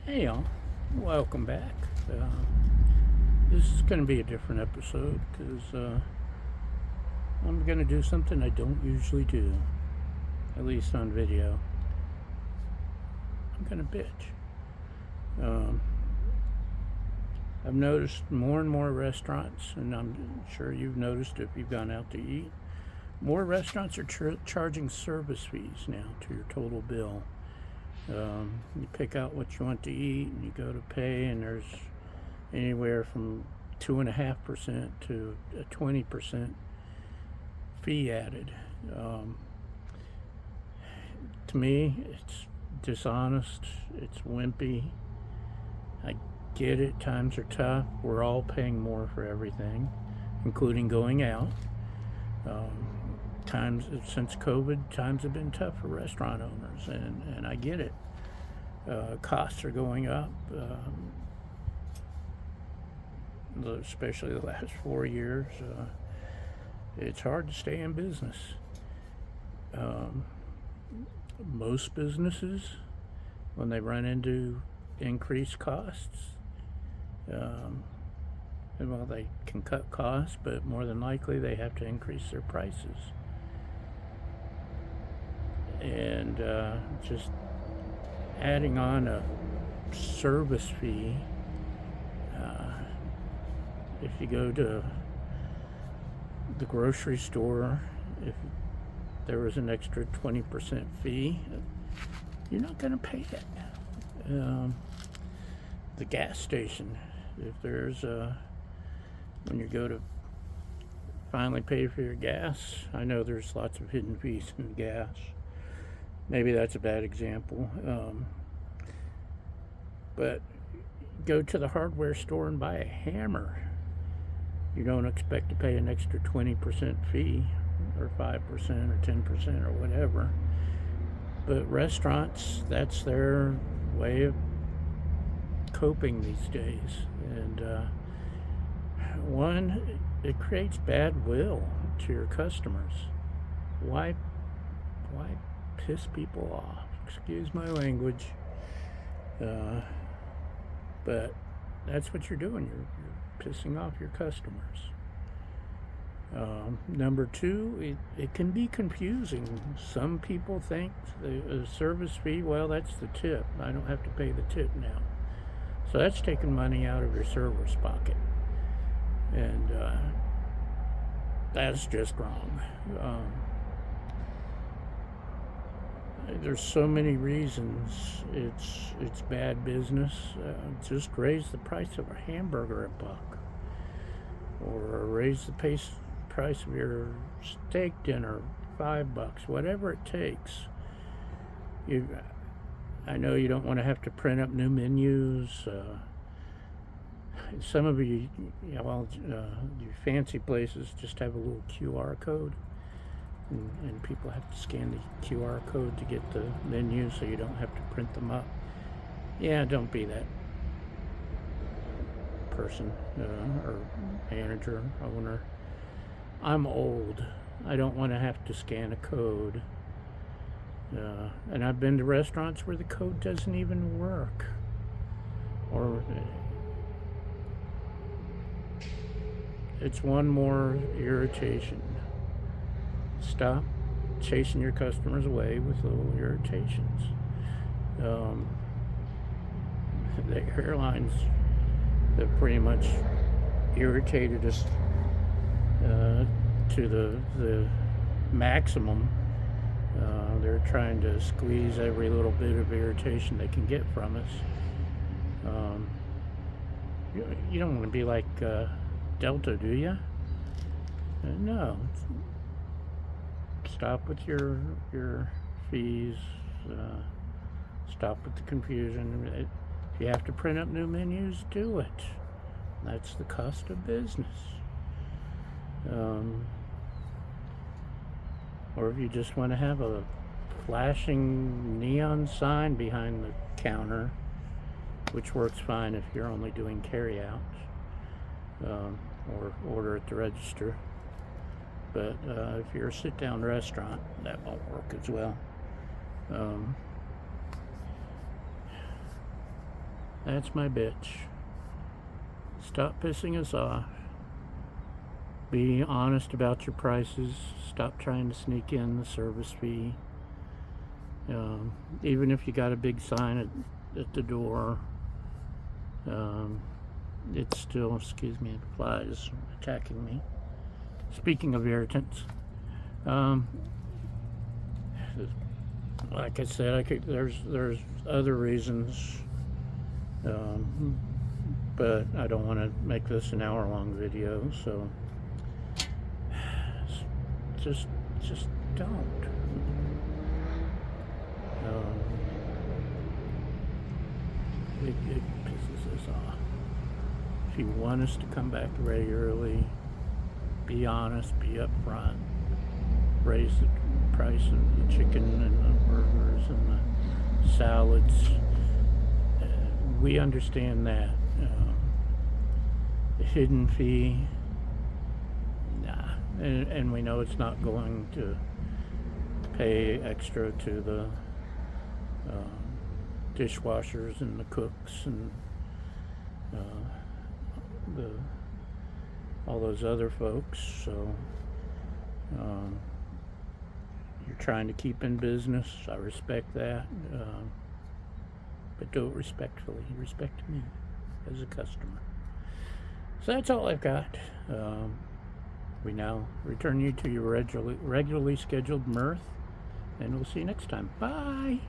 Hey y'all, welcome back. This is going to be a different episode because I'm going to do something I don't usually do, at least on video. I'm going to bitch. I've noticed more and more restaurants, and I'm sure you've noticed if you've gone out to eat, more restaurants are charging service fees now to your total bill. You pick out what you want to eat and you go to pay, and there's anywhere from 2.5% to a 20% fee added. To me, it's dishonest, it's wimpy. I get it, times are tough. We're all paying more for everything, including going out. Times since COVID, times have been tough for restaurant owners, and I get it. Costs are going up, especially the last 4 years. It's hard to stay in business. Most businesses, when they run into increased costs, well, they can cut costs, but more than likely they have to increase their prices. And just adding on a service fee, if you go to the grocery store, if there was an extra 20% fee, you're not going to pay it. The gas station, if there's when you go to finally pay for your gas, I know there's lots of hidden fees in gas. Maybe that's a bad example. But go to the hardware store and buy a hammer. You don't expect to pay an extra 20% fee, or 5% or 10% or whatever. But restaurants, that's their way of coping these days. And one, it creates bad will to your customers. Why piss people off? Excuse my language. But that's what you're doing. You're pissing off your customers. Number two, it can be confusing. Some people think the service fee, well, that's the tip. I don't have to pay the tip now. So that's taking money out of your server's pocket. And that's just wrong. There's so many reasons it's bad business. Just raise the price of a hamburger $1, or raise the price of your steak dinner $5, whatever it takes. I know you don't want to have to print up new menus. Some of you, your fancy places just have a little QR code. And people have to scan the QR code to get the menu, so you don't have to print them up. Yeah, don't be that person, or manager, owner. I'm old. I don't want to have to scan a code. And I've been to restaurants where the code doesn't even work. Or it's one more irritation. Stop chasing your customers away with little irritations. The airlines have pretty much irritated us to the maximum. They're trying to squeeze every little bit of irritation they can get from us. You don't want to be like Delta, do you? No. Stop with your fees. Stop with the confusion. If you have to print up new menus, do it. That's the cost of business. Or if you just want to have a flashing neon sign behind the counter, which works fine if you're only doing carry-out, or order at the register. But if you're a sit-down restaurant, that won't work as well. That's my bitch. Stop pissing us off. Be honest about your prices. Stop trying to sneak in the service fee. Even if you got a big sign at the door, it's still, excuse me, flies attacking me. Speaking of irritants, like I said, there's other reasons, but I don't want to make this an hour-long video, so just don't. It pisses us off. If you want us to come back regularly, be honest, be upfront, raise the price of the chicken and the burgers and the salads. We understand that. The hidden fee, nah. And we know it's not going to pay extra to the dishwashers and the cooks and all those other folks. So you're trying to keep in business. I respect that, but do it respectfully. Respect me as a customer. So that's all I've got. We now return you to your regularly scheduled mirth, and we'll see you next time. Bye.